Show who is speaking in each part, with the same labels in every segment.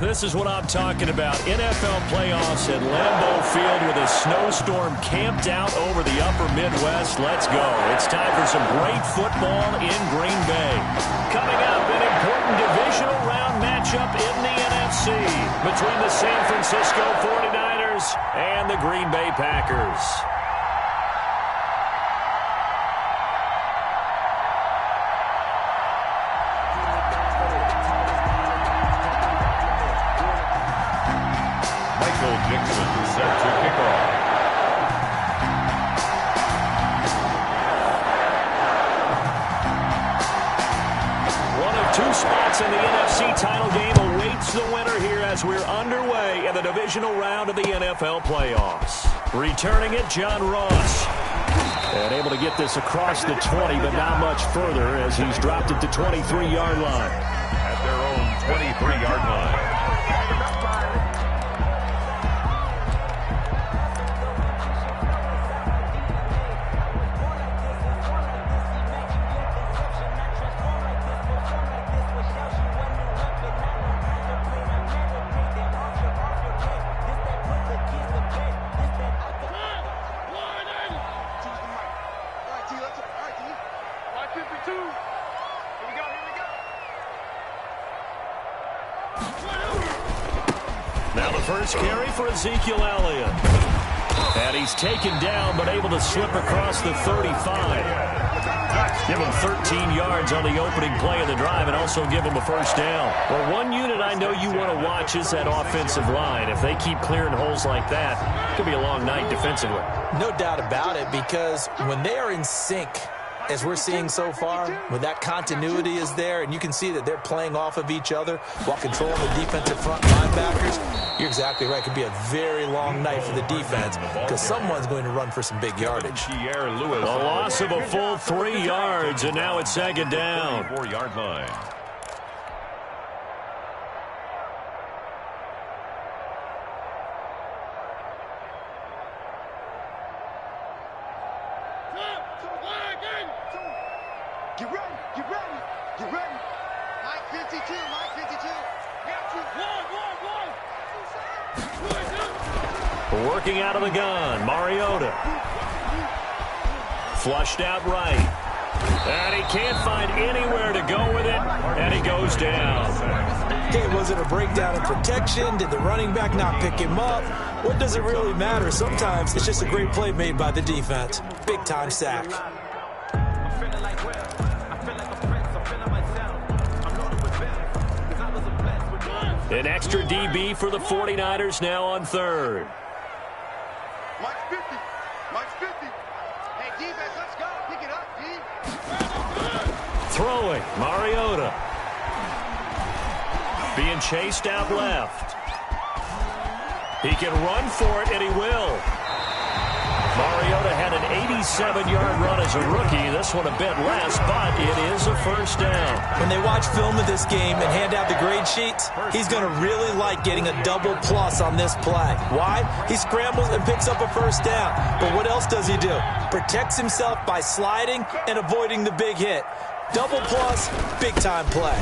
Speaker 1: This is what I'm talking about. NFL playoffs at Lambeau Field with a snowstorm camped out over the upper Midwest. Let's go. It's time for some great football in Green Bay. Coming up, an important divisional round matchup in the NFC between the San Francisco 49ers and the Green Bay Packers.
Speaker 2: Set to kick off.
Speaker 1: One of two spots in the NFC title game awaits the winner here as we're underway in the divisional round of the NFL playoffs. Returning it, John Ross. And able to get this across the 20, but not much further as he's dropped it to 23-yard line.
Speaker 2: At their own 23-yard line.
Speaker 1: Now the first carry for Ezekiel Elliott. And he's taken down, but able to slip across the 35. Give him 13 yards on the opening play of the drive and also give him a first down. Well, one unit I know you want to watch is that offensive line. If they keep clearing holes like that, it could be a long night defensively.
Speaker 3: No doubt about it, because when they are in sync, as we're seeing so far, when that continuity is there and you can see that they're playing off of each other while controlling the defensive front linebackers, you're exactly right. It could be a very long night for the defense because someone's going to run for some big yardage.
Speaker 1: A loss of a full 3 yards, and now it's second down.
Speaker 2: 4-yard line.
Speaker 4: Get ready. Mike 52, Mike 52.
Speaker 1: Working out of the gun, Mariota. Flushed out right. And he can't find anywhere to go with it, and he goes down.
Speaker 3: Okay, was it a breakdown in protection? Did the running back not pick him up? What does it really matter? Sometimes it's just a great play made by the defense. Big-time sack.
Speaker 1: An extra DB for the 49ers now on third.
Speaker 4: Mike 50. Mike 50. Hey, defense, let's go. Pick it up, D.
Speaker 1: Throwing, Mariota. Being chased out left. He can run for it, and he will. Mariota had an 87-yard run as a rookie. This one a bit less, but it is a first down.
Speaker 3: When they watch film of this game and hand out the grade sheets, he's going to really like getting a double plus on this play. Why? He scrambles and picks up a first down. But what else does he do? Protects himself by sliding and avoiding the big hit. Double plus, big-time play.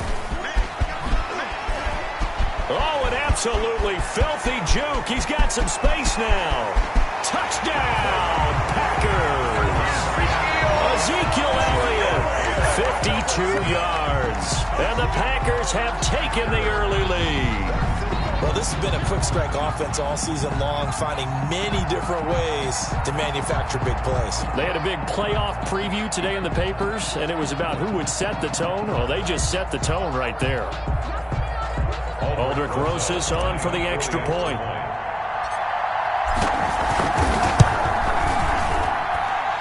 Speaker 1: Oh, an absolutely filthy juke. He's got some space now. Touchdown, Packers. Ezekiel Elliott, 52 yards. And the Packers have taken the early lead.
Speaker 3: Well, this has been a quick strike offense all season long, finding many different ways to manufacture big plays.
Speaker 1: They had a big playoff preview today in the papers, and it was about who would set the tone. Well, they just set the tone right there. Aldrich Rosas on for the extra point.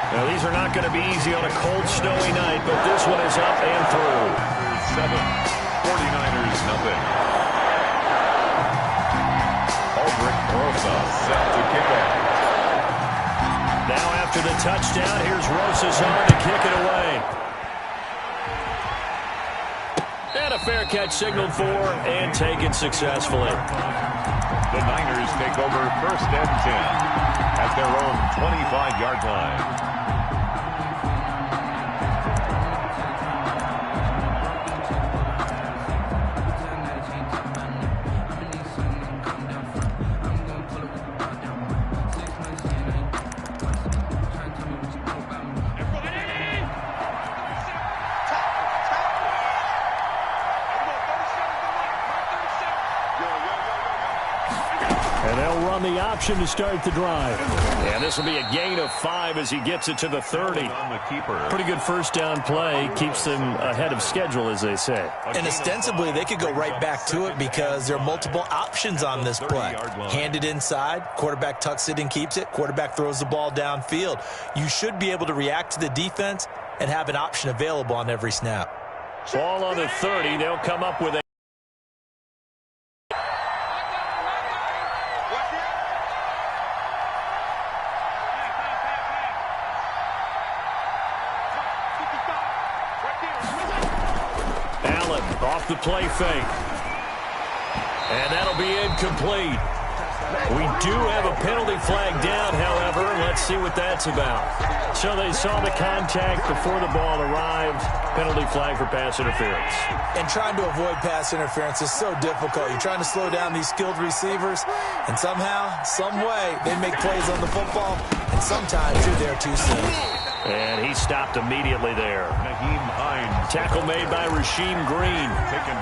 Speaker 1: Now, these are not going to be easy on a cold, snowy night, but this one is up and through.
Speaker 2: 7, 49ers nothing. Aldrich Rosas set to kick off.
Speaker 1: Now after the touchdown, here's Rosas on to kick it away. And a fair catch signaled for and taken successfully.
Speaker 2: The Niners take over first and 10 at their own 25-yard line.
Speaker 1: And they'll run the option to start the drive. And this will be a gain of 5 as he gets it to the 30. Pretty good first down play. Keeps them ahead of schedule, as they say.
Speaker 3: And ostensibly, they could go right back to it because there are multiple options on this play. Hand it inside. Quarterback tucks it and keeps it. Quarterback throws the ball downfield. You should be able to react to the defense and have an option available on every snap.
Speaker 1: Ball on the 30. They'll come up with a off the play fake. And that'll be incomplete. We do have a penalty flag down, however. Let's see what that's about. So they saw the contact before the ball arrived. Penalty flag for pass interference.
Speaker 3: And trying to avoid pass interference is so difficult. You're trying to slow down these skilled receivers, and somehow, some way, they make plays on the football, and sometimes you're there too soon.
Speaker 1: And he stopped immediately there. Tackle made by Rasheem Green.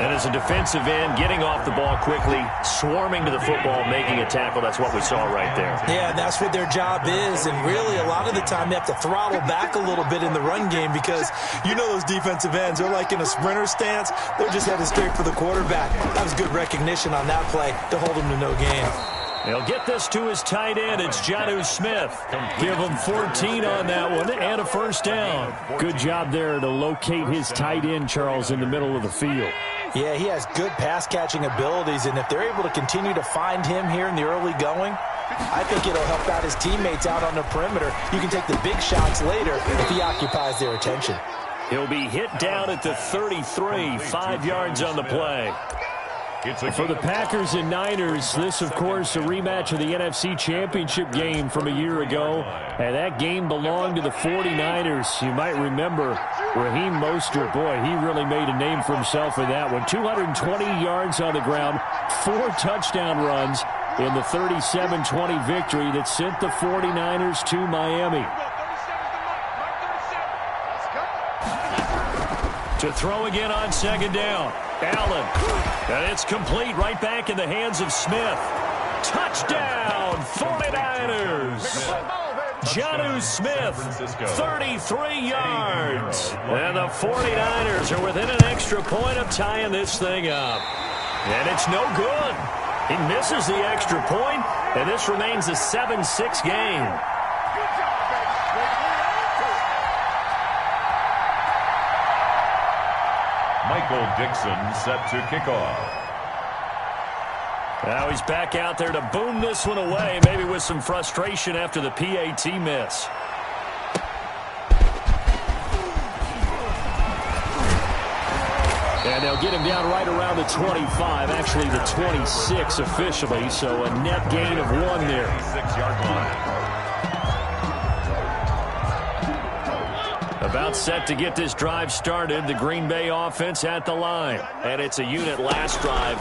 Speaker 1: And as a defensive end, getting off the ball quickly, swarming to the football, making a tackle. That's what we saw right there.
Speaker 3: Yeah, that's what their job is. And really, a lot of the time, they have to throttle back a little bit in the run game because you know those defensive ends, they're like in a sprinter stance. They're just headed straight for the quarterback. That was good recognition on that play to hold him to no gain.
Speaker 1: He'll get this to his tight end. It's Jonnu Smith. Give him 14 on that one and a first down. Good job there to locate his tight end, Charles, in the middle of the field.
Speaker 3: Yeah, he has good pass-catching abilities, and if they're able to continue to find him here in the early going, I think it'll help out his teammates out on the perimeter. You can take the big shots later if he occupies their attention.
Speaker 1: He'll be hit down at the 33, 5 yards on the play. For the Packers and Niners, this, of course, a rematch of the NFC Championship game from a year ago. And that game belonged to the 49ers. You might remember Raheem Mostert. Boy, he really made a name for himself in that one. 220 yards on the ground, 4 touchdown runs in the 37-20 victory that sent the 49ers to Miami. To throw again on second down. Allen. And it's complete right back in the hands of Smith. Touchdown, 49ers. Jonnu Smith, 33 yards. And the 49ers are within an extra point of tying this thing up. And it's no good. He misses the extra point, and this remains a 7-6 game.
Speaker 2: Michael Dixon set to kick off.
Speaker 1: Now he's back out there to boom this one away, maybe with some frustration after the PAT miss. And they'll get him down right around the 25, actually the 26 officially, so a net gain of 1 there.
Speaker 2: 6-yard line.
Speaker 1: About set to get this drive started, the Green Bay offense at the line. And it's a unit last drive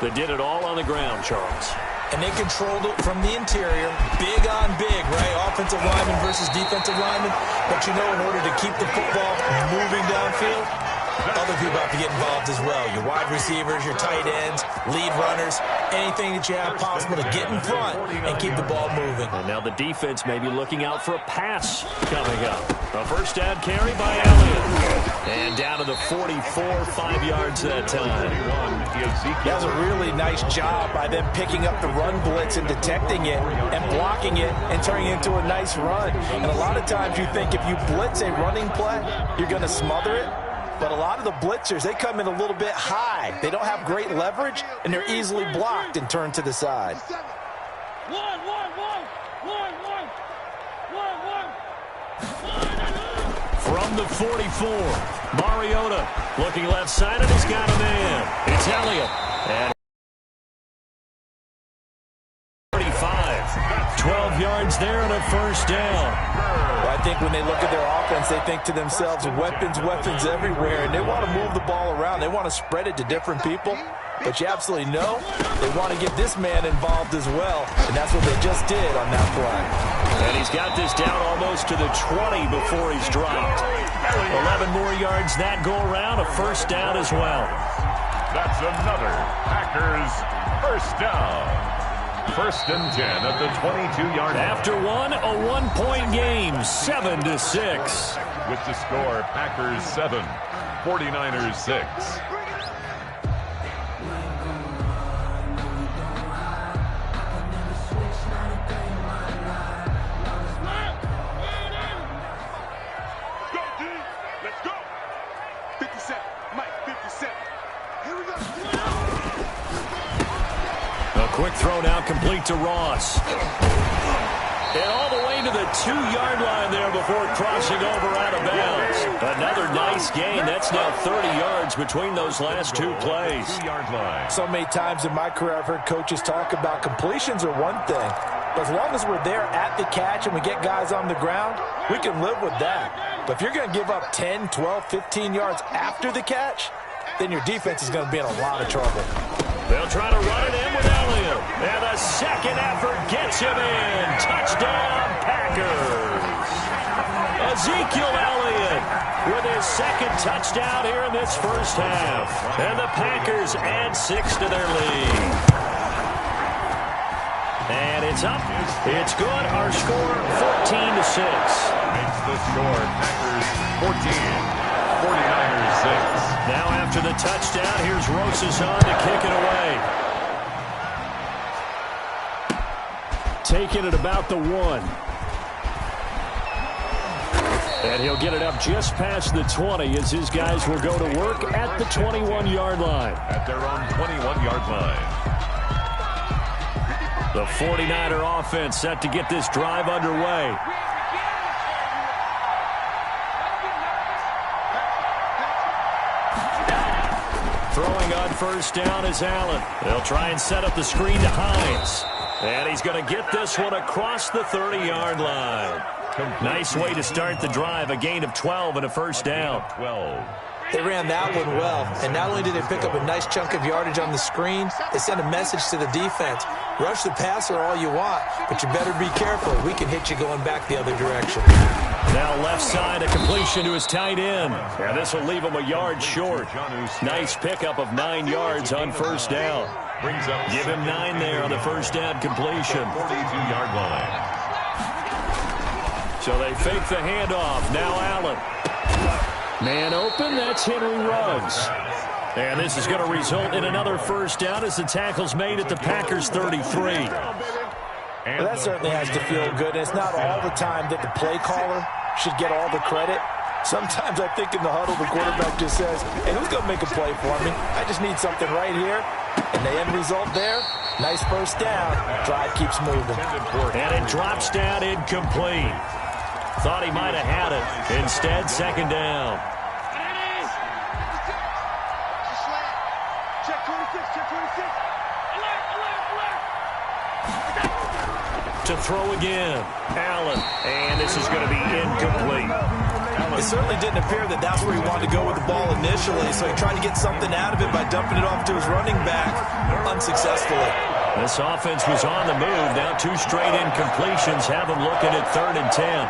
Speaker 1: that did it all on the ground, Charles.
Speaker 3: And they controlled it from the interior, big on big, right? Offensive lineman versus defensive lineman. But you know, in order to keep the football moving downfield, other people have to get involved as well. Your wide receivers, your tight ends, lead runners, anything that you have possible to get in front and keep the ball moving.
Speaker 1: And now the defense may be looking out for a pass coming up. A first down carry by Elliott. And down to the 44, 5 yards that time.
Speaker 3: That was a really nice job by them picking up the run blitz and detecting it and blocking it and turning it into a nice run. And a lot of times you think if you blitz a running play, you're going to smother it. But a lot of the blitzers, they come in a little bit high. They don't have great leverage, and they're easily blocked and turned to the side.
Speaker 1: From the 44, Mariota looking left side, and he's got a man. It's Elliott. And 35, 12 yards there and a first down.
Speaker 3: Well, I think when they look at their offense, they think to themselves, weapons, weapons everywhere, and they want to move the ball around. They want to spread it to different people. But you absolutely know they want to get this man involved as well, and that's what they just did on that play.
Speaker 1: And he's got this down almost to the 20 before he's dropped. 11 more yards that go around, a first down as well.
Speaker 2: That's another Packers first down. First and 10 at the 22-yard line.
Speaker 1: After one, a one-point game, 7-6.
Speaker 2: With the score, Packers 7, 49ers 6.
Speaker 1: Quick throw now complete to Ross. And all the way to the 2-yard line there before crossing over out of bounds. Another nice gain. That's now 30 yards between those last two plays.
Speaker 2: 2-yard line.
Speaker 3: So many times in my career I've heard coaches talk about completions are one thing. But as long as we're there at the catch and we get guys on the ground, we can live with that. But if you're going to give up 10, 12, 15 yards after the catch, then your defense is going to be in a lot of trouble.
Speaker 1: They'll try to run it in with Elliott. And the second effort gets him in. Touchdown, Packers. Ezekiel Elliott with his second touchdown here in this first half. And the Packers add 6 to their lead. And it's up. It's good. Our score, 14-6.
Speaker 2: Makes the score, Packers 14, 49ers 6.
Speaker 1: Now after the touchdown, here's Rosas to kick it away. Taking it about the 1. And he'll get it up just past the 20 as his guys will go to work at the 21-yard line.
Speaker 2: At their own 21-yard line.
Speaker 1: The 49er offense set to get this drive underway. Throwing on first down is Allen. They'll try and set up the screen to Hines. And he's going to get this one across the 30-yard line. Nice way to start the drive. A gain of 12 and a first down.
Speaker 2: 12.
Speaker 3: They ran that one well, and not only did they pick up a nice chunk of yardage on the screen, they sent a message to the defense. Rush the passer all you want, but you better be careful. We can hit you going back the other direction.
Speaker 1: Now left side, a completion to his tight end. And this will leave him a yard short. Nice pickup of 9 yards on first down. Give him 9 there on the first down completion.
Speaker 2: 42-yard line.
Speaker 1: So they fake the handoff. Now Allen. Man open, that's Henry Ruggs. And this is going to result in another first down as the tackle's made at the Packers 33.
Speaker 3: Well, that certainly has to feel good. It's not all the time that the play caller should get all the credit. Sometimes I think in the huddle, the quarterback just says, hey, who's going to make a play for me? I just need something right here. And the end result there, nice first down. Drive keeps moving.
Speaker 1: And it drops down incomplete. Thought he might have had it. Instead, second down.
Speaker 4: Check 26, check 26.
Speaker 1: To throw again. Allen. And this is going to be incomplete.
Speaker 3: It certainly didn't appear that that's where he wanted to go with the ball initially, so he tried to get something out of it by dumping it off to his running back unsuccessfully.
Speaker 1: This offense was on the move. Now 2 straight incompletions have them looking at 3rd and 10.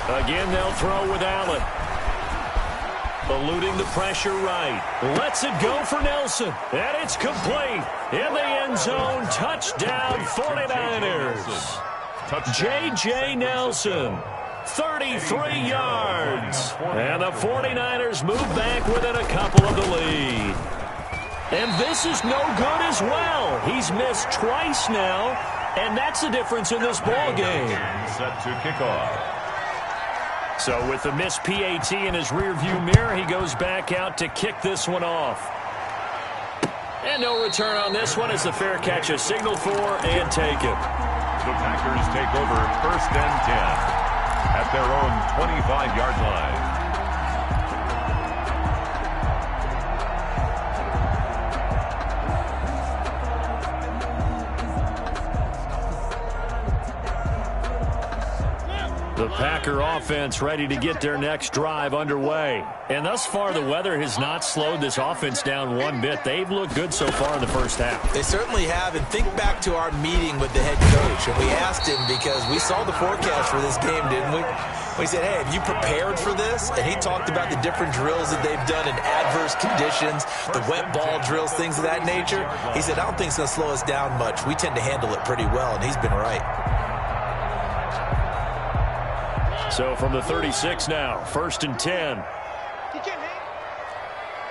Speaker 1: Again, they'll throw with Allen. Eluding the pressure right. Lets it go for Nelson. And it's complete. In the end zone. Touchdown 49ers. J.J. Nelson. 33 yards. And the 49ers move back within a couple of the lead. And this is no good as well. He's missed twice now. And that's the difference in this ball game.
Speaker 2: Set to kick off.
Speaker 1: So with the missed PAT in his rearview mirror, he goes back out to kick this one off. And no return on this one as the fair catch is signaled for and taken.
Speaker 2: The Packers take over 1st and 10 at their own 25-yard line.
Speaker 1: The Packer offense ready to get their next drive underway. And thus far, the weather has not slowed this offense down one bit. They've looked good so far in the first half.
Speaker 3: They certainly have. And think back to our meeting with the head coach. And we asked him, because we saw the forecast for this game, didn't we? We said, hey, have you prepared for this? And he talked about the different drills that they've done in adverse conditions, the wet ball drills, things of that nature. He said, I don't think it's going to slow us down much. We tend to handle it pretty well, and he's been right.
Speaker 1: So from the 36 now, 1st and 10.
Speaker 4: He can't hang.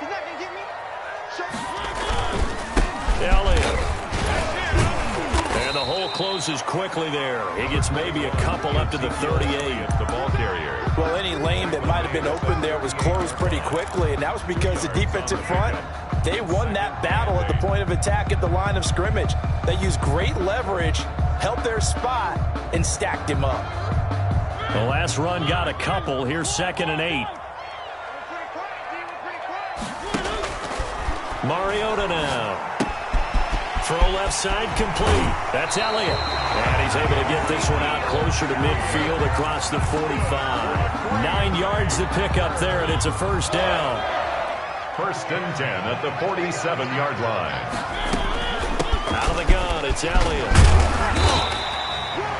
Speaker 4: He's not going to get me.
Speaker 1: Elliott. And the hole closes quickly there. He gets maybe a couple up to the 38.
Speaker 2: The ball carrier.
Speaker 3: Well, any lane that might have been open there was closed pretty quickly, and that was because the defensive front, they won that battle at the point of attack at the line of scrimmage. They used great leverage, held their spot, and stacked him up.
Speaker 1: The last run got a couple. Here's 2nd and 8. Mariota now. Throw left side complete. That's Elliott. And he's able to get this one out closer to midfield across the 45. 9 yards to pick up there, and it's a first down.
Speaker 2: 1st and 10 at the 47-yard line.
Speaker 1: Out of the gun, it's Elliott.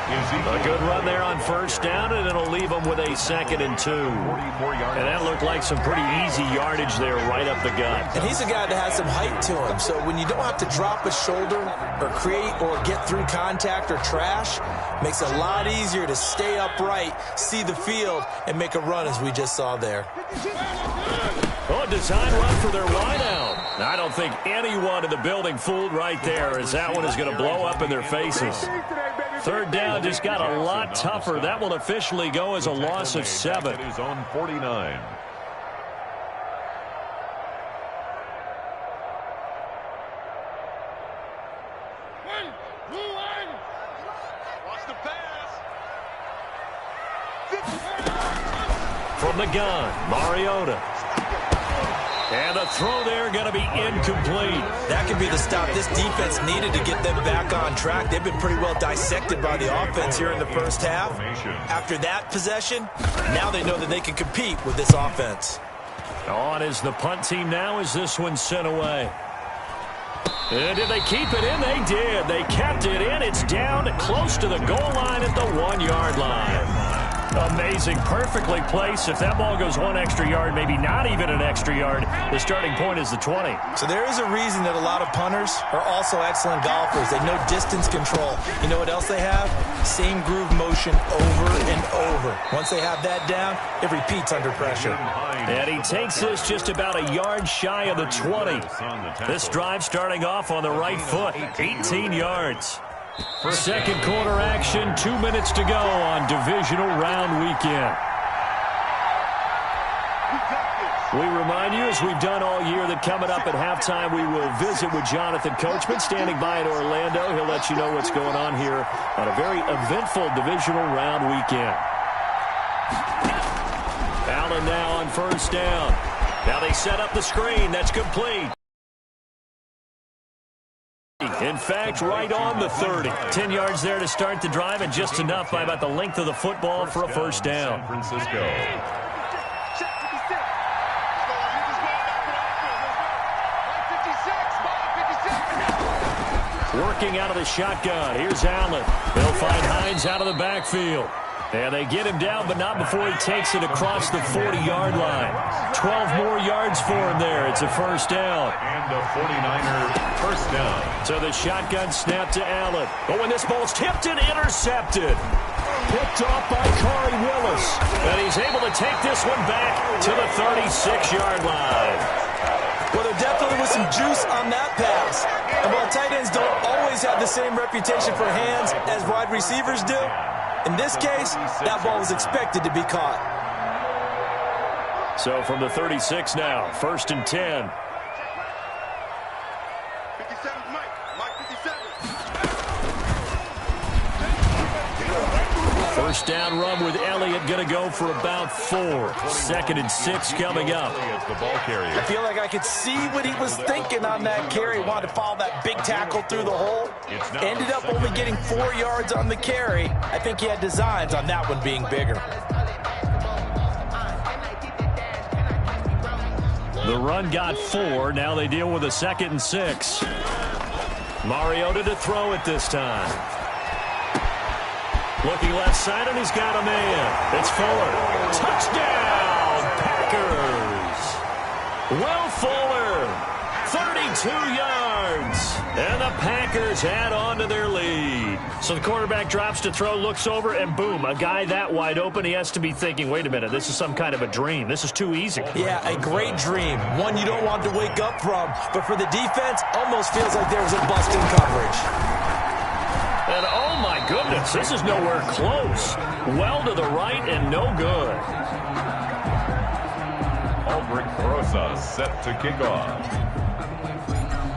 Speaker 1: A good run there on first down, and it'll leave them with a 2nd and 2. And that looked like some pretty easy yardage there right up the gut.
Speaker 3: And he's a guy that has some height to him, so when you don't have to drop a shoulder or create or get through contact or trash, makes it a lot easier to stay upright, see the field, and make a run as we just saw there.
Speaker 1: Oh, a design run for their wideout. I don't think anyone in the building fooled right there, as that one is going to blow up in their faces. 3rd down just got a lot tougher. That will officially go as a loss of 7.
Speaker 2: It is on 49.
Speaker 4: Watch the pass.
Speaker 1: From the gun, Mariota. And the throw there going to be incomplete.
Speaker 3: That could be the stop this defense needed to get them back on track. They've been pretty well dissected by the offense here in the first half. After that possession, now they know that they can compete with this offense.
Speaker 1: On is the punt team now as this one's sent away. And did they keep it in? They did. They kept it in. It's down close to the goal line at the 1-yard line. Amazing. Perfectly placed. If that ball goes 1 extra yard, maybe not even an extra yard, the starting point is the 20.
Speaker 3: So there is a reason that a lot of punters are also excellent golfers. They know distance control. You know what else they have? Same groove motion over and over. Once they have that down, it repeats under pressure.
Speaker 1: And he takes this just about a yard shy of the 20. This drive starting off on the right foot. 18 yards. Second quarter action, 2 minutes to go on Divisional Round weekend. We remind you, as we've done all year, that coming up at halftime, we will visit with Jonathan Coachman, standing by in Orlando. He'll let you know what's going on here on a very eventful Divisional Round weekend. Allen now on first down. Now they set up the screen. That's complete. In fact, right on the 30. 10 yards there to start the drive, and just enough by about the length of the football for a first down.
Speaker 2: San Francisco.
Speaker 1: Working out of the shotgun. Here's Allen. They'll find Hines out of the backfield. And they get him down, but not before he takes it across the 40-yard line. 12 more yards for him there. It's a first down.
Speaker 2: And a 49er first down.
Speaker 1: So the shotgun snap to Allen. But when this ball's tipped and intercepted. Picked off by Corey Willis. And he's able to take this one back to the 36-yard line.
Speaker 3: Well, there definitely was some juice on that pass. And while tight ends don't always have the same reputation for hands as wide receivers do, in this case, that ball was expected to be caught.
Speaker 1: So from the 36 now, 1st and 10.
Speaker 4: 57, Mike 57.
Speaker 1: First down run with Elliott going to go for about 4. 2nd and 6 coming up.
Speaker 3: I feel like I could see what he was thinking on that carry. Wanted to follow that big tackle through the hole. Ended up only getting 4 yards on the carry. I think he had designs on that one being bigger.
Speaker 1: The run got 4. Now they deal with a 2nd and 6. Mariota to throw it this time. Looking left side, and he's got a man. It's Fuller. Touchdown, Packers. Will Fuller, 32 yards. And the Packers add on to their lead. So the quarterback drops to throw, looks over, and boom, a guy that wide open, he has to be thinking, wait a minute, this is some kind of a dream. This is too easy.
Speaker 3: Yeah, a great dream. One you don't want to wake up from. But for the defense, almost feels like there was a bust in coverage.
Speaker 1: And oh my goodness, this is nowhere close. Well to the right and no good.
Speaker 2: Aldrich Rosa set to kick off.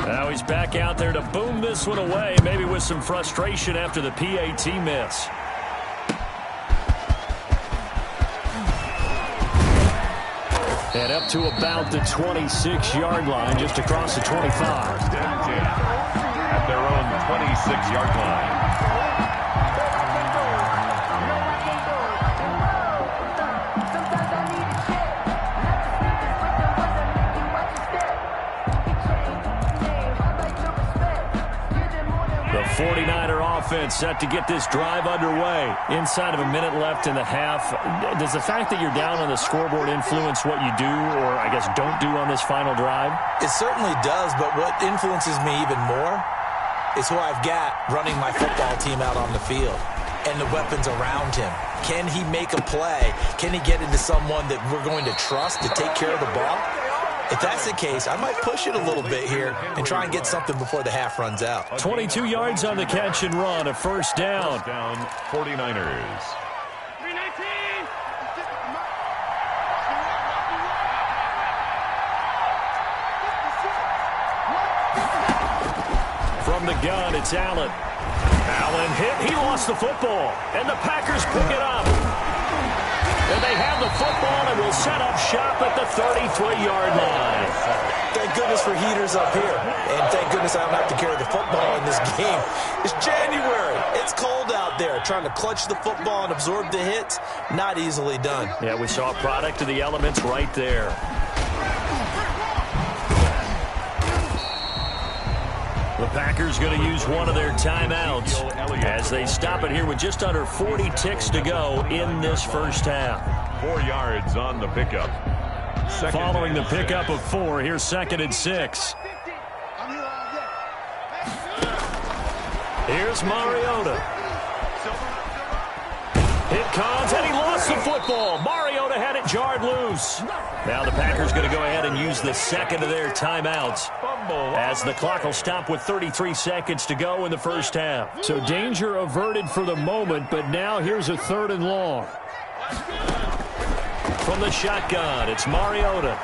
Speaker 1: Now he's back out there to boom this one away, maybe with some frustration after the PAT miss. And up to about the 26-yard line, just across the 25.
Speaker 2: At their own 26-yard line.
Speaker 1: The 49er offense set to get this drive underway. Inside of a minute left in the half. Does the fact that you're down on the scoreboard influence what you do, or I guess don't do on this final drive?
Speaker 3: It certainly does, but what influences me even more is who I've got running my football team out on the field and the weapons around him. Can he make a play? Can he get into someone that we're going to trust to take care of the ball? If that's the case, I might push it a little bit here and try and get something before the half runs out.
Speaker 1: 22 yards on the catch and run, a first down.
Speaker 2: 49ers.
Speaker 1: From the gun, it's Allen. Allen hit. He lost the football. And the Packers pick it up. And they have the football and will set up shop at the 33-yard line.
Speaker 3: Thank goodness for heaters up here. And thank goodness I don't have to carry the football in this game. It's January. It's cold out there. Trying to clutch the football and absorb the hits, not easily done.
Speaker 1: Yeah, we saw a product of the elements right there. The Packers going to use one of their timeouts as they stop it here with just under 40 ticks to go in this first half.
Speaker 2: 4 yards on the pickup.
Speaker 1: Following the pickup of 4, here's 2nd and 6. Here's Mariota. It comes, and he lost the football. Mariota had it jarred loose. Now the Packers going to go ahead and use the second of their timeouts as the clock will stop with 33 seconds to go in the first half. So danger averted for the moment, but now here's a 3rd and long. From the shotgun, it's Mariota.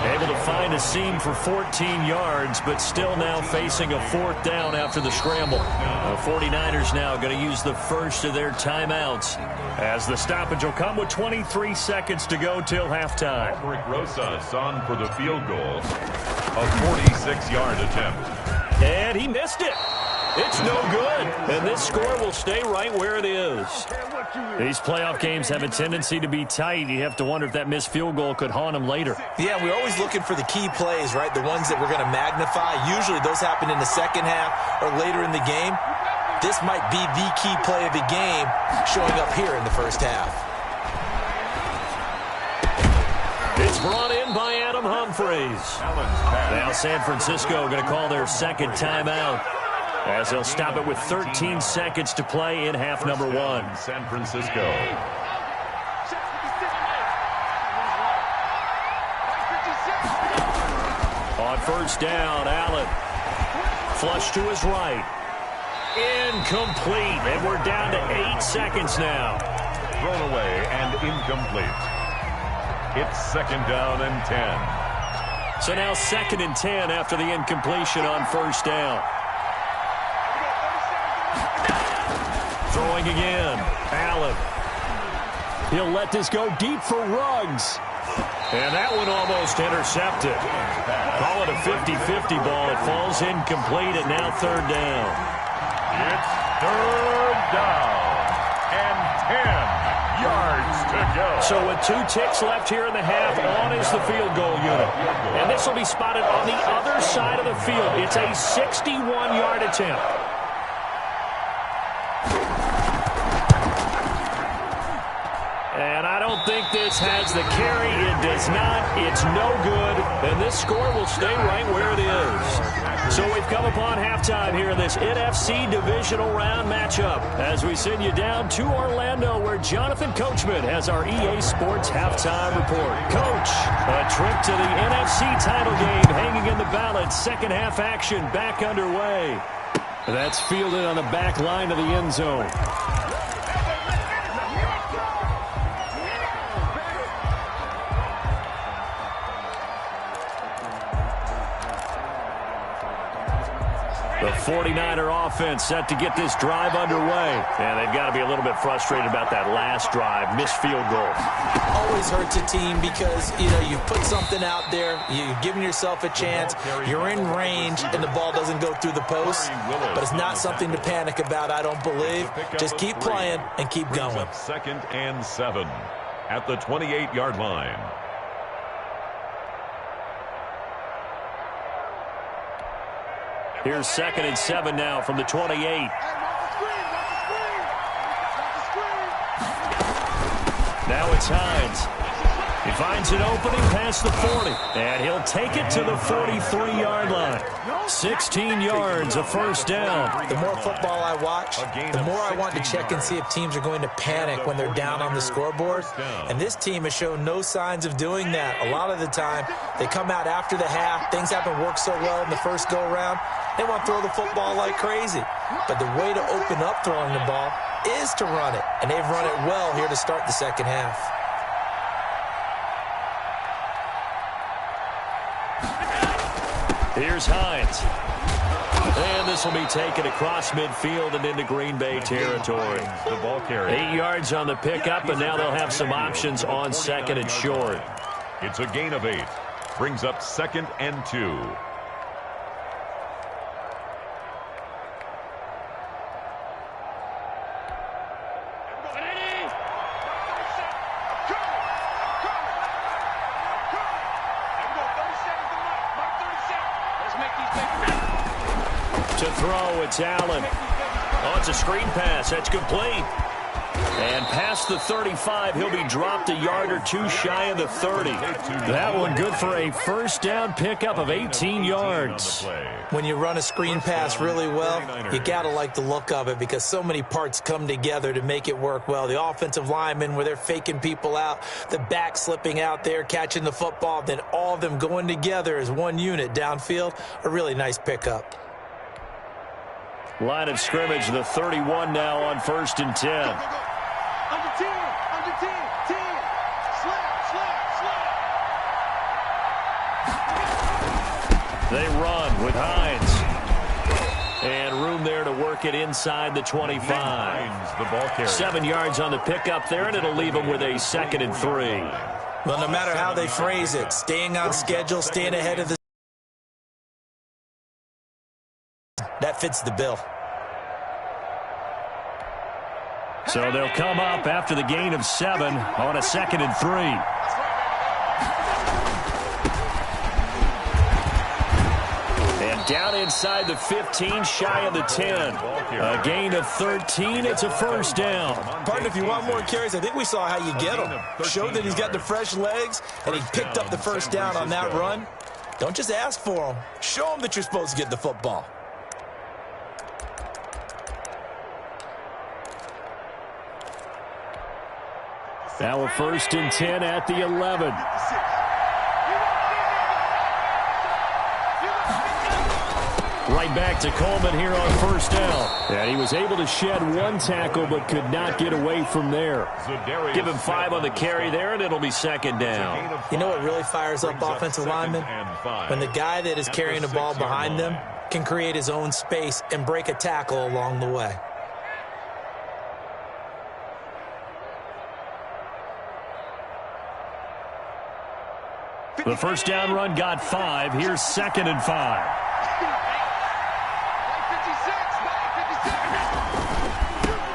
Speaker 1: Able to find a seam for 14 yards, but still now facing a 4th down after the scramble. The 49ers now going to use the first of their timeouts as the stoppage will come with 23 seconds to go till halftime.
Speaker 2: Rick Rosas on for the field goal. A 46-yard attempt.
Speaker 1: And he missed it. It's no good. And this score will stay right where it is. These playoff games have a tendency to be tight. You have to wonder if that missed field goal could haunt them later.
Speaker 3: Yeah, we're always looking for the key plays, right? The ones that we're going to magnify. Usually those happen in the second half or later in the game. This might be the key play of the game showing up here in the first half.
Speaker 1: It's brought in by Adam Humphries. Now San Francisco going to call their second timeout, as they'll stop it with 13 seconds to play in half number 1.
Speaker 2: San Francisco.
Speaker 1: On first down, Allen. Flush to his right. Incomplete. And we're down to 8 seconds now.
Speaker 2: Thrown away and incomplete. It's 2nd down and 10.
Speaker 1: So now 2nd and 10 after the incompletion on first down. Throwing again. Allen. He'll let this go deep for Ruggs. And that one almost intercepted. Call it a 50-50 ball. It falls incomplete, and now third down.
Speaker 2: It's third down and 10 yards to go.
Speaker 1: So with 2 ticks left here in the half, on is the field goal unit. And this will be spotted on the other side of the field. It's a 61-yard attempt. And I don't think this has the carry. It does not. It's no good. And this score will stay right where it is. So we've come upon halftime here in this NFC Divisional Round matchup as we send you down to Orlando where Jonathan Coachman has our EA Sports Halftime Report. Coach, a trip to the NFC title game hanging in the balance. Second half action back underway. That's fielded on the back line of the end zone. The 49er offense set to get this drive underway. And they've got to be a little bit frustrated about that last drive. Missed field goal.
Speaker 3: Always hurts a team because, you put something out there, you're giving yourself a chance, you're in range, and the ball doesn't go through the post. But it's not something to panic about, I don't believe. Just keep playing and keep going.
Speaker 2: Second and 7 at the 28-yard line.
Speaker 1: Here's 2nd and 7 now from the 28. Now it's Hines. He finds an opening past the 40. And he'll take it to the 43-yard line. 16 yards, a first down.
Speaker 3: The more football I watch, the more I want to check and see if teams are going to panic when they're down on the scoreboard. And this team has shown no signs of doing that. A lot of the time, they come out after the half. Things haven't worked so well in the first go-around. They want to throw the football like crazy. But the way to open up throwing the ball is to run it. And they've run it well here to start the second half.
Speaker 1: Here's Hines. And this will be taken across midfield and into Green Bay territory.
Speaker 2: The ball carrier.
Speaker 1: 8 yards on the pickup, and now they'll have some options on second and short.
Speaker 2: It's a gain of 8. Brings up 2nd and 2.
Speaker 1: To throw, it's Allen. Oh, it's a screen pass. That's complete. And past the 35, he'll be dropped a yard or two shy of the 30. That one good for a first down pickup of 18 yards.
Speaker 3: When you run a screen pass really well, you got to like the look of it because so many parts come together to make it work well. The offensive linemen where they're faking people out, the back slipping out there, catching the football, then all of them going together as one unit downfield. A really nice pickup.
Speaker 1: Line of scrimmage, the 31 now on 1st and 10.
Speaker 4: Under 10, under 10, 10. Slap.
Speaker 1: They run with Hines. And room there to work it inside the 25.
Speaker 2: The ball carrier.
Speaker 1: 7 yards on the pickup there, and it'll leave them with a 2nd and 3.
Speaker 3: Well, no matter how they phrase it, staying on schedule, staying ahead of the that fits the bill.
Speaker 1: So they'll come up after the gain of 7 on a 2nd and 3. And down inside the 15, shy of the 10. A gain of 13. It's a first down.
Speaker 3: Partner, if you want more carries, I think we saw how you get him. Showed that he's got the fresh legs, and he picked up the first down on that run. Don't just ask for him. Show him that you're supposed to get the football.
Speaker 1: Now a 1st and 10 at the 11. Right back to Coleman here on 1st down. And he was able to shed one tackle but could not get away from there. Give him 5 on the carry there, and it'll be 2nd down.
Speaker 3: You know what really fires up offensive linemen? When the guy that is carrying the ball behind them can create his own space and break a tackle along the way.
Speaker 1: The first down run got 5. Here's 2nd and 5.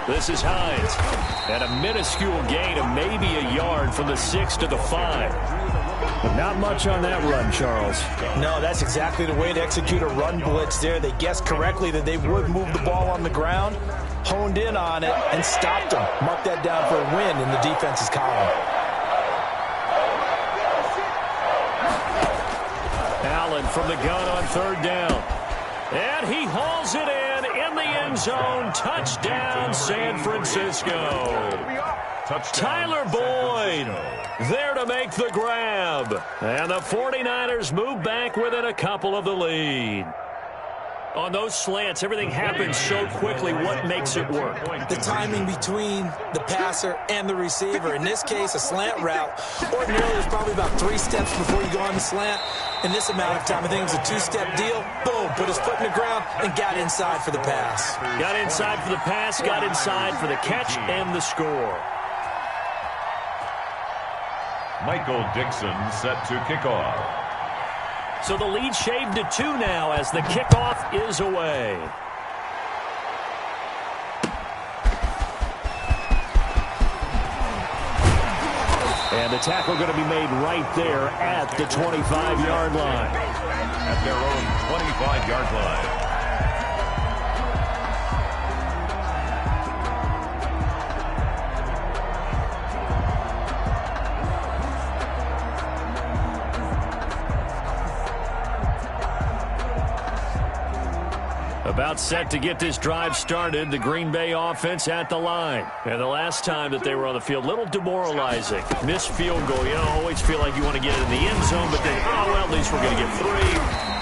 Speaker 1: This is Hines. And a minuscule gain of maybe a yard from the 6 to the 5. Not much on that run, Charles.
Speaker 3: No, that's exactly the way to execute a run blitz there. They guessed correctly that they would move the ball on the ground, honed in on it, and stopped them. Mark that down for a win in the defense's column.
Speaker 1: Allen from the gun on 3rd down. And he hauls it in the end zone. Touchdown, San Francisco. Tyler Boyd there to make the grab. And the 49ers move back within a couple of the lead. On those slants, everything happens so quickly. What makes it work?
Speaker 3: The timing between the passer and the receiver. In this case, a slant route. Ordinarily, there's probably about 3 steps before you go on the slant. In this amount of time, I think it was a 2-step deal. Boom, put his foot in the ground and got inside for the pass.
Speaker 1: Got inside for the pass, got inside for the catch and the score.
Speaker 2: Michael Dixon set to kick off.
Speaker 1: So the lead shaved to 2 now as the kickoff is away. And the tackle going to be made right there at the 25-yard line.
Speaker 2: At their own 25-yard line.
Speaker 1: About set to get this drive started, the Green Bay offense at the line. And the last time that they were on the field, a little demoralizing. Missed field goal. You know, always feel like you want to get it in the end zone, but then, oh, well, at least we're going to get 3.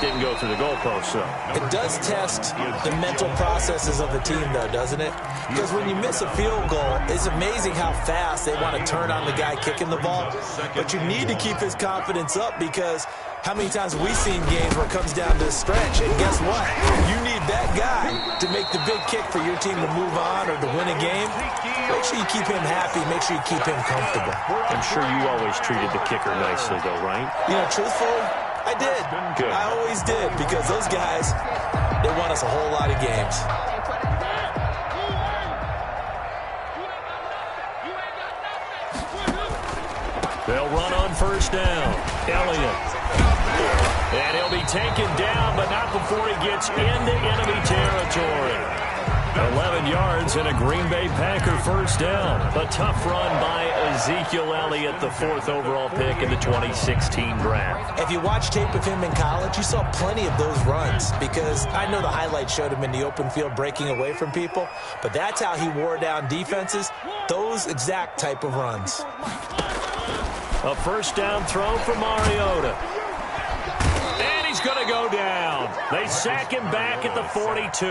Speaker 1: Didn't go through the goalpost, so.
Speaker 3: It does test the mental processes of the team, though, doesn't it? Because when you miss a field goal, it's amazing how fast they want to turn on the guy kicking the ball. But you need to keep his confidence up because how many times have we seen games where it comes down to a stretch? And guess what? You need that guy to make the big kick for your team to move on or to win a game. Make sure you keep him happy. Make sure you keep him comfortable.
Speaker 1: I'm sure you always treated the kicker nicely, though, right?
Speaker 3: You know, truthfully, I did.
Speaker 1: Good.
Speaker 3: I always did because those guys, they won us a whole lot of games.
Speaker 1: They'll run on first down. Elliott. And he'll be taken down, but not before he gets into enemy territory. 11 yards and a Green Bay Packer first down. A tough run by Ezekiel Elliott, the 4th overall pick in the 2016 draft.
Speaker 3: If you watch tape of him in college, you saw plenty of those runs because I know the highlights showed him in the open field breaking away from people, but that's how he wore down defenses, those exact type of runs.
Speaker 1: A first down throw for Mariota. And he's going to go down. They sack him back at the 42.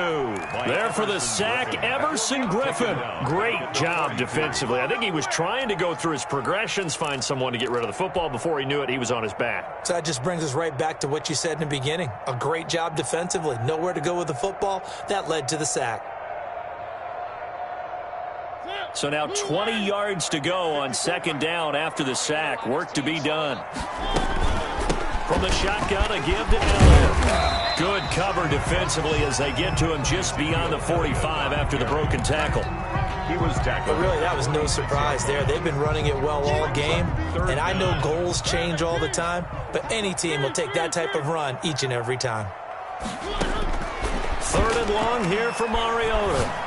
Speaker 1: There for the sack, Everson Griffin. Great job defensively. I think he was trying to go through his progressions, find someone to get rid of the football. Before he knew it, he was on his back.
Speaker 3: So that just brings us right back to what you said in the beginning. A great job defensively. Nowhere to go with the football. That led to the sack.
Speaker 1: So now 20 yards to go on 2nd down after the sack. Work to be done. From the shotgun, a give to Elliott. Good cover defensively as they get to him just beyond the 45 after the broken tackle.
Speaker 2: He was tackled.
Speaker 3: But really, that was no surprise there. They've been running it well all game, and I know goals change all the time, but any team will take that type of run each and every time.
Speaker 1: 3rd and long here for Mariota.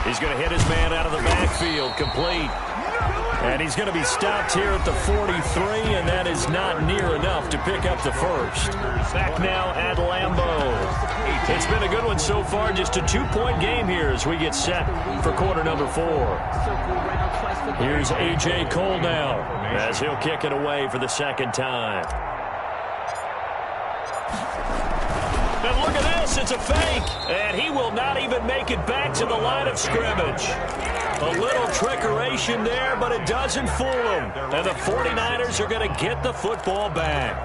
Speaker 1: He's going to hit his man out of the backfield, complete. And he's going to be stopped here at the 43, and that is not near enough to pick up the first. Back now at Lambeau. It's been a good one so far, just a 2-point game here as we get set for quarter number 4. Here's A.J. Cole now as he'll kick it away for the 2nd time. And look at this, it's a fake, and he will not even make it back to the line of scrimmage. A little trickeration there, but it doesn't fool him. And the 49ers are going to get the football back.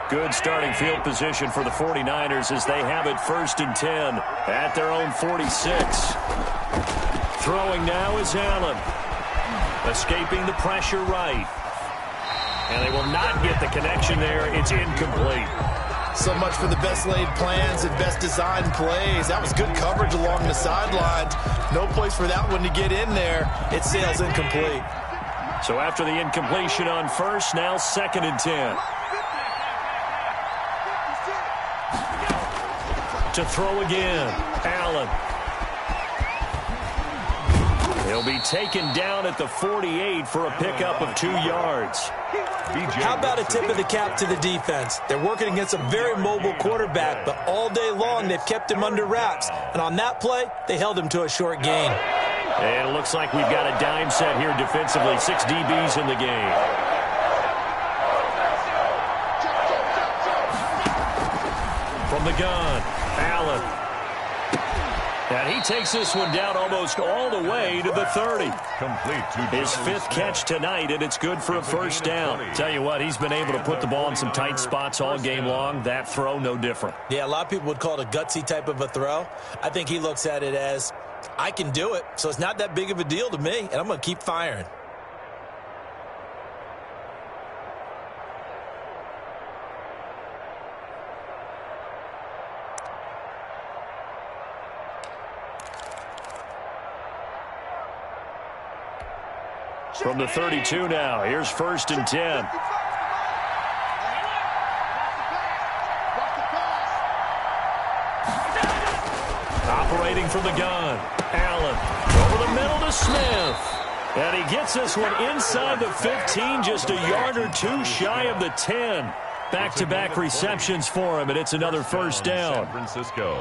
Speaker 1: Good starting field position for the 49ers as they have it 1st and 10 at their own 46. Throwing now is Allen. Escaping the pressure right. And they will not get the connection there. It's incomplete.
Speaker 3: So much for the best laid plans and best designed plays. That was good coverage along the sidelines. No place for that one to get in there. It sails incomplete.
Speaker 1: So after the incompletion on first, now 2nd and 10. To throw again, Allen. He'll be taken down at the 48 for a pickup of 2 yards.
Speaker 3: How about a tip of the cap to the defense? They're working against a very mobile quarterback, but all day long they've kept him under wraps. And on that play, they held him to a short gain.
Speaker 1: And it looks like we've got a dime set here defensively. 6 DBs in the game. From the gun, Allen. And he takes this one down almost all the way to the 30.
Speaker 2: Complete to
Speaker 1: His 5th catch tonight, and it's good for a first down. Tell you what, he's been able to put the ball in some tight spots all game long. That throw, no different.
Speaker 3: Yeah, a lot of people would call it a gutsy type of a throw. I think he looks at it as, I can do it, so it's not that big of a deal to me, and I'm going to keep firing.
Speaker 1: From the 32 now, here's 1st and 10. Operating from the gun, Allen. Over the middle to Smith. And he gets this one inside the 15, just a yard or 2 shy of the 10. Back-to-back receptions for him, and it's another first down.
Speaker 2: San Francisco.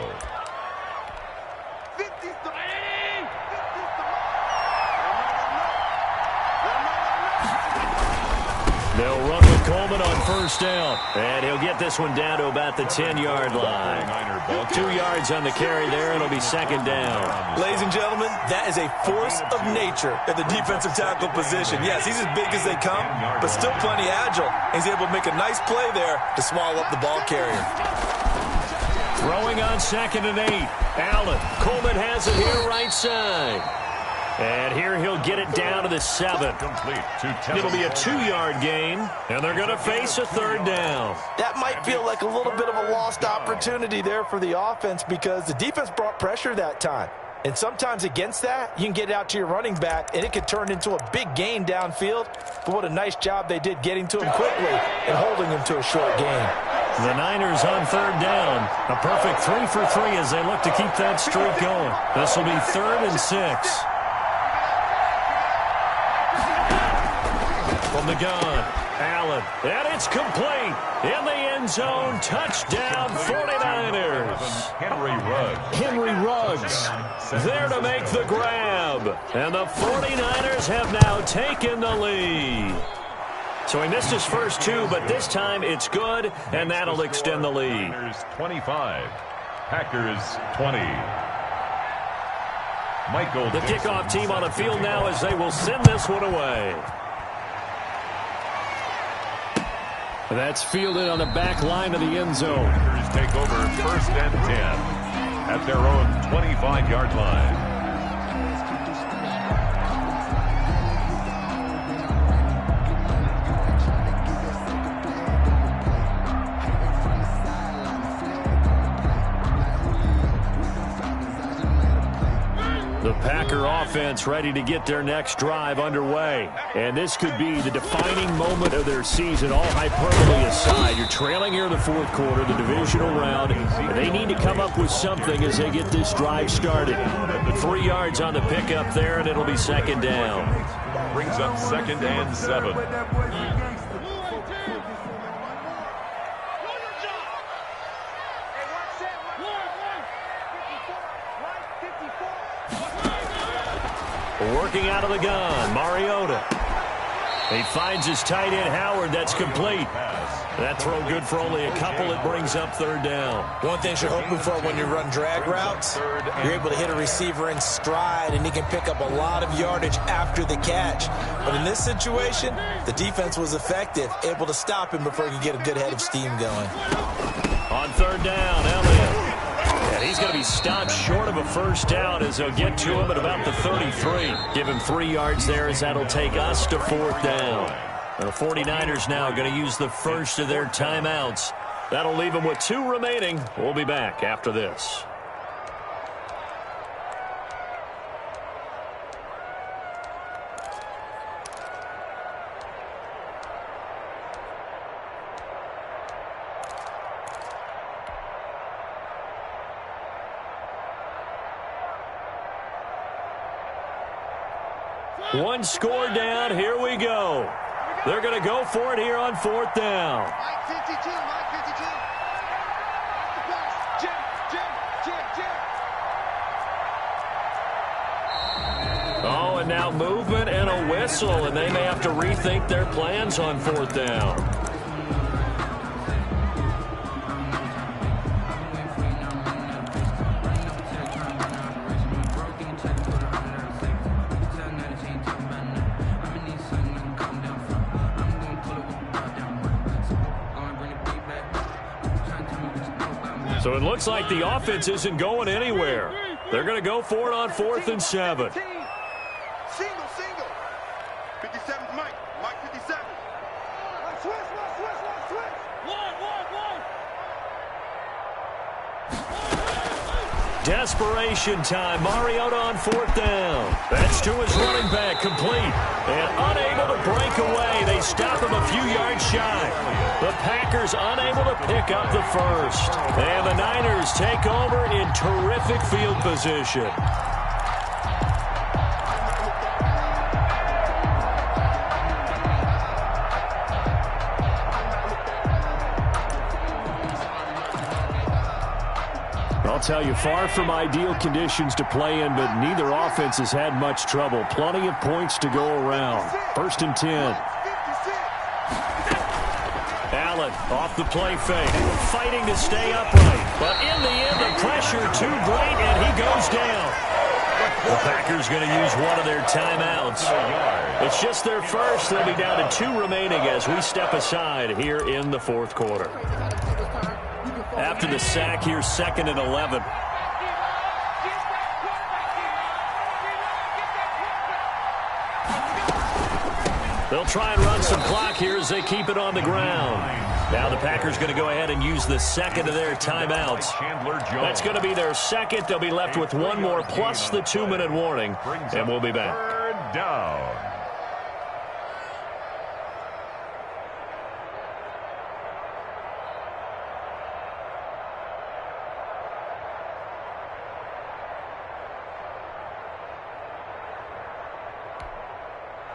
Speaker 1: They'll run with Coleman on first down. And he'll get this one down to about the 10-yard line. 2 yards on the carry there. It'll be 2nd down.
Speaker 3: Ladies and gentlemen, that is a force of nature at the defensive tackle position. Yes, he's as big as they come, but still plenty agile. He's able to make a nice play there to swallow up the ball carrier.
Speaker 1: Throwing on 2nd and 8. Allen. Coleman has it here right side. And here he'll get it down to the 7. It'll be a 2-yard gain, and they're going to face a 3rd down.
Speaker 3: That might feel like a little bit of a lost opportunity there for the offense because the defense brought pressure that time. And sometimes against that, you can get it out to your running back, and it could turn into a big gain downfield. But what a nice job they did getting to him quickly and holding him to a short gain.
Speaker 1: The Niners on 3rd down. A perfect 3 for 3 as they look to keep that streak going. This will be 3rd and 6. From the gun, Allen, and it's complete. In the end zone, touchdown 49ers. Henry Ruggs there to make the grab. And the 49ers have now taken the lead. So he missed his first 2, but this time it's good, and that'll extend the lead.
Speaker 2: 25, Packers 20. Michael.
Speaker 1: The kickoff team on the field now as they will send this one away. That's fielded on the back line of the end zone.
Speaker 2: Packers take over 1st and 10 at their own 25-yard line.
Speaker 1: The Packer offense ready to get their next drive underway. And this could be the defining moment of their season, all hyperbole aside. You're trailing here in the 4th quarter, the divisional round, and they need to come up with something as they get this drive started. 3 yards on the pickup there, and it'll be 2nd down.
Speaker 2: Brings up 2nd and 7.
Speaker 1: Working out of the gun, Mariota. He finds his tight end, Howard. That's complete. That throw good for only a couple. It brings up 3rd down.
Speaker 3: One thing you're hoping for when you run drag routes, you're able to hit a receiver in stride, and he can pick up a lot of yardage after the catch. But in this situation, the defense was effective, able to stop him before he could get a good head of steam going.
Speaker 1: On 3rd down, Elliott. And he's going to be stopped short of a first down as they'll get to him at about the 33. Give him 3 yards there as that'll take us to 4th down. The 49ers now going to use the first of their timeouts. That'll leave them with 2 remaining. We'll be back after this. One score down. Here we go. They're going to go for it here on 4th down.
Speaker 4: Mike 52, Mike 52. Jim.
Speaker 1: Oh, and now movement and a whistle, and they may have to rethink their plans on 4th down. So it looks like the offense isn't going anywhere. They're going to go for it on 4th and 7.
Speaker 4: Single. 57's Mike. Mike 57. Switch.
Speaker 1: Desperation time. Mariota on 4th down. That's to his running back, complete. And unable to break away. They stop him a few yards shy. The Packers unable to pick up the first. And the Niners take over in terrific field position. I'll tell you, far from ideal conditions to play in, but neither offense has had much trouble. Plenty of points to go around. 1st and 10. Allen off the play fake, fighting to stay upright. But in the end, the pressure too great, and he goes down. The Packers going to use one of their timeouts. It's just their first. They'll be down to 2 remaining as we step aside here in the 4th quarter. After the sack, here's 2nd and 11. They'll try and run some clock here as they keep it on the ground. Now the Packers going to go ahead and use the 2nd of their timeouts. That's going to be their 2nd. They'll be left with 1 more plus the 2-minute warning, and we'll be back.
Speaker 2: 3rd down.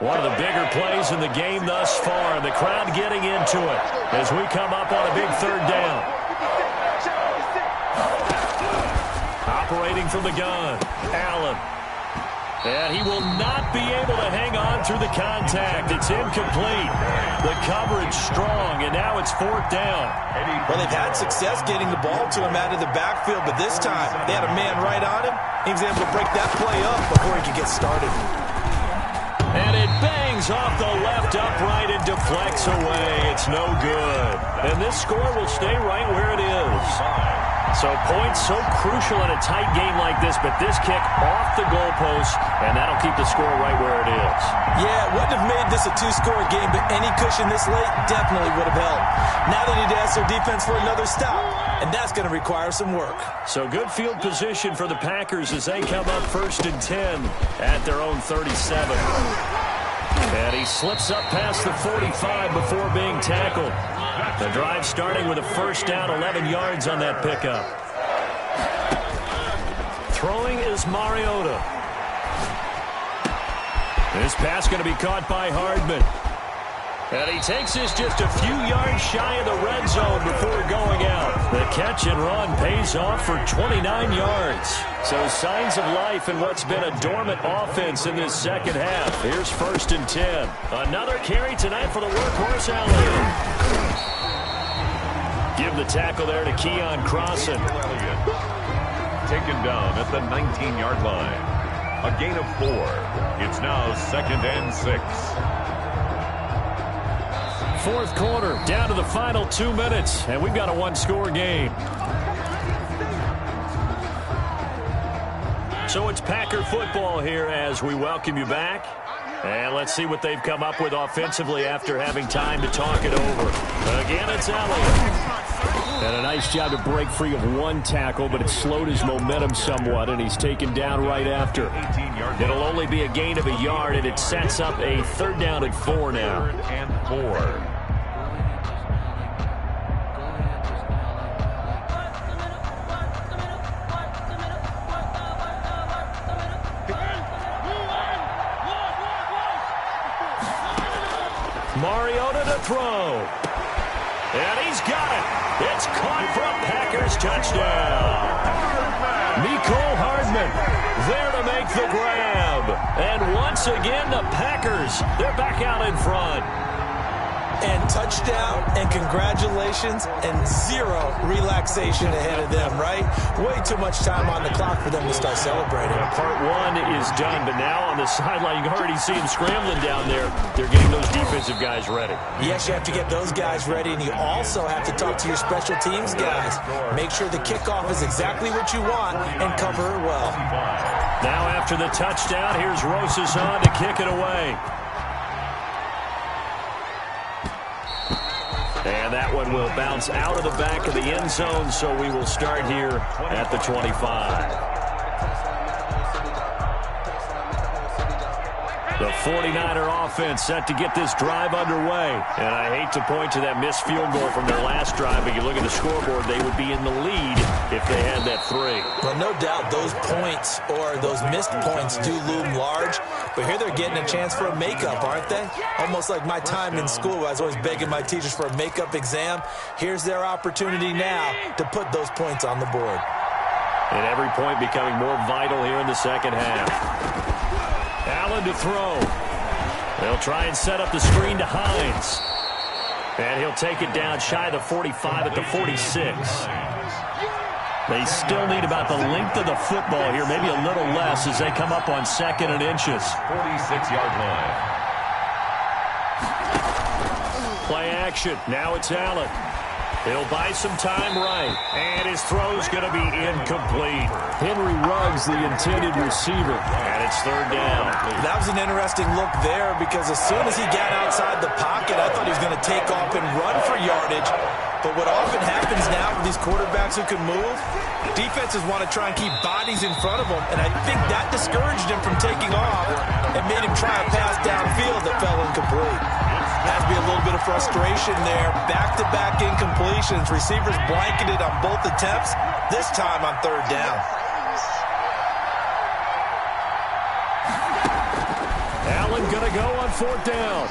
Speaker 1: One of the bigger plays in the game thus far. The crowd getting into it as we come up on a big 3rd down. Operating from the gun, Allen. And he will not be able to hang on through the contact. It's incomplete. The coverage strong, and now it's 4th down.
Speaker 3: Well, they've had success getting the ball to him out of the backfield, but this time they had a man right on him. He was able to break that play up before he could get started.
Speaker 1: And it bangs off the left upright and deflects away. It's no good. And this score will stay right where it is. So points so crucial in a tight game like this, but this kick off the goalpost, and that'll keep the score right where it is.
Speaker 3: Yeah, it wouldn't have made this a 2-score game, but any cushion this late definitely would have helped. Now they need to ask their defense for another stop, and that's going to require some work.
Speaker 1: So good field position for the Packers as they come up 1st and 10 at their own 37. And he slips up past the 45 before being tackled. The drive starting with a 1st down, 11 yards on that pickup. Throwing is Mariota. This pass going to be caught by Hardman. And he takes this just a few yards shy of the red zone before going out. The catch and run pays off for 29 yards. So signs of life in what's been a dormant offense in this 2nd half. Here's 1st and 10. Another carry tonight for the workhorse Elliott. Give the tackle there to Keon Crossan.
Speaker 2: Taken down at the 19-yard line. A gain of 4. It's now 2nd and 6.
Speaker 1: 4th quarter, down to the final 2 minutes, and we've got a 1-score game. So it's Packer football here as we welcome you back. And let's see what they've come up with offensively after having time to talk it over. Again, it's Elliott. And a nice job to break free of one tackle, but it slowed his momentum somewhat, and he's taken down right after. It'll only be a gain of a yard, and it sets up a 3rd down and 4 now.
Speaker 2: 3rd and 4.
Speaker 1: Mariota to throw. And he's got it. It's caught for a Packers touchdown. Mecole Hardman there to make the grab. And once again, the Packers, they're back out in front.
Speaker 3: And touchdown, and congratulations, and 0 relaxation ahead of them, right? Way too much time on the clock for them to start celebrating.
Speaker 1: Part 1 is done, but now on the sideline, you can already see them scrambling down there. They're getting those defensive guys ready.
Speaker 3: Yes, you have to get those guys ready, and you also have to talk to your special teams guys. Make sure the kickoff is exactly what you want, and cover it well.
Speaker 1: Now after the touchdown, here's Rosas on to kick it away. And that one will bounce out of the back of the end zone, so we will start here at the 25. The 49er offense set to get this drive underway. And I hate to point to that missed field goal from their last drive, but you look at the scoreboard, they would be in the lead if they had that 3.
Speaker 3: Well, no doubt those points or those missed points do loom large, but here they're getting a chance for a makeup, aren't they? Almost like my time in school, I was always begging my teachers for a makeup exam. Here's their opportunity now to put those points on the board.
Speaker 1: And every point becoming more vital here in the second half. Allen to throw. They'll try and set up the screen to Hines. And he'll take it down shy of the 45 at the 46. They still need about the length of the football here, maybe a little less as they come up on 2nd and inches.
Speaker 2: 46-yard line.
Speaker 1: Play action. Now it's Allen. He'll buy some time right. And his throw's going to be incomplete. Henry Ruggs, the intended receiver. And it's 3rd down.
Speaker 3: That was an interesting look there because as soon as he got outside the pocket, I thought he was going to take off and run for yardage. But what often happens now with these quarterbacks who can move, defenses want to try and keep bodies in front of them. And I think that discouraged him from taking off and made him try a pass downfield that fell incomplete. Has to be a little bit of frustration there. Back-to-back incompletions. Receivers blanketed on both attempts, this time on 3rd down.
Speaker 1: Allen going to go on 4th down.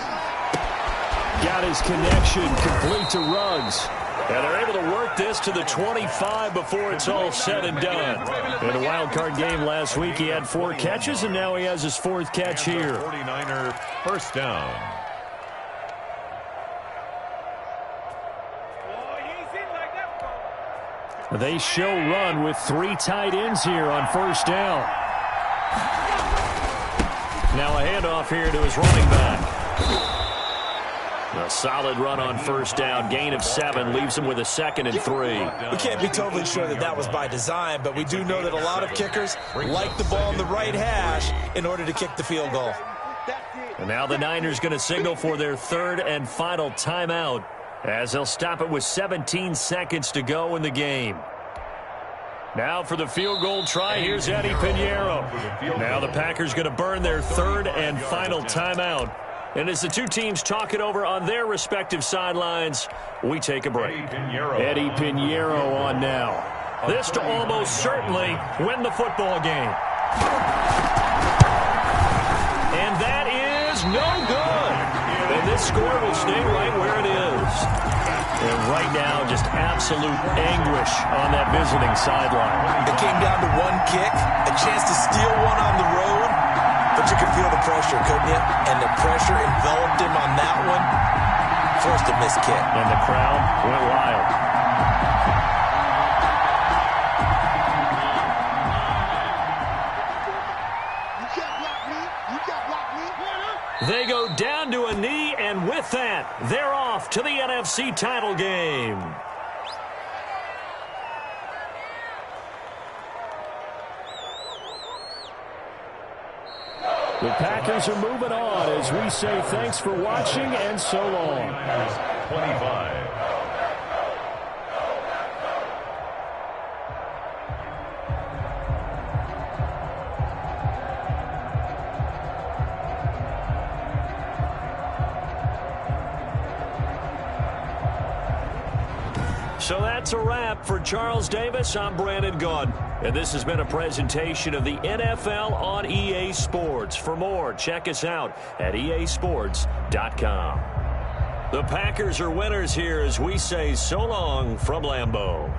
Speaker 1: Got his connection complete to Ruggs. And they're able to work this to the 25 before it's all said and done. In a wild card game last week, he had 4 catches, and now he has his 4th catch here.
Speaker 2: 49er 1st down.
Speaker 1: They show run with 3 tight ends here on 1st down. Now a handoff here to his running back. A solid run on 1st down. Gain of 7 leaves him with a 2nd and 3.
Speaker 3: We can't be totally sure that that was by design, but we do know that a lot of kickers like the ball in the right hash in order to kick the field goal.
Speaker 1: And now the Niners going to signal for their 3rd and final timeout, as they'll stop it with 17 seconds to go in the game. Now for the field goal try, here's Eddie Pinheiro. Now the Packers going to burn their 3rd and final timeout. And as the two teams talk it over on their respective sidelines, we take a break. Eddie Pinheiro on now. This to almost certainly win the football game. And that is no good. And this score will stay right where it is. And right now, just absolute anguish on that visiting sideline.
Speaker 3: It came down to one kick, a chance to steal one on the road, but you could feel the pressure, couldn't you? And the pressure enveloped him on that one. Forced a missed kick.
Speaker 1: And the crowd went wild. They go down to a knee, and with that, they're off to the NFC title game. The Packers are moving on as we say thanks for watching and so long.
Speaker 2: 25.
Speaker 1: So that's a wrap for Charles Davis. I'm Brandon Gaudin. And this has been a presentation of the NFL on EA Sports. For more, check us out at easports.com. The Packers are winners here as we say so long from Lambeau.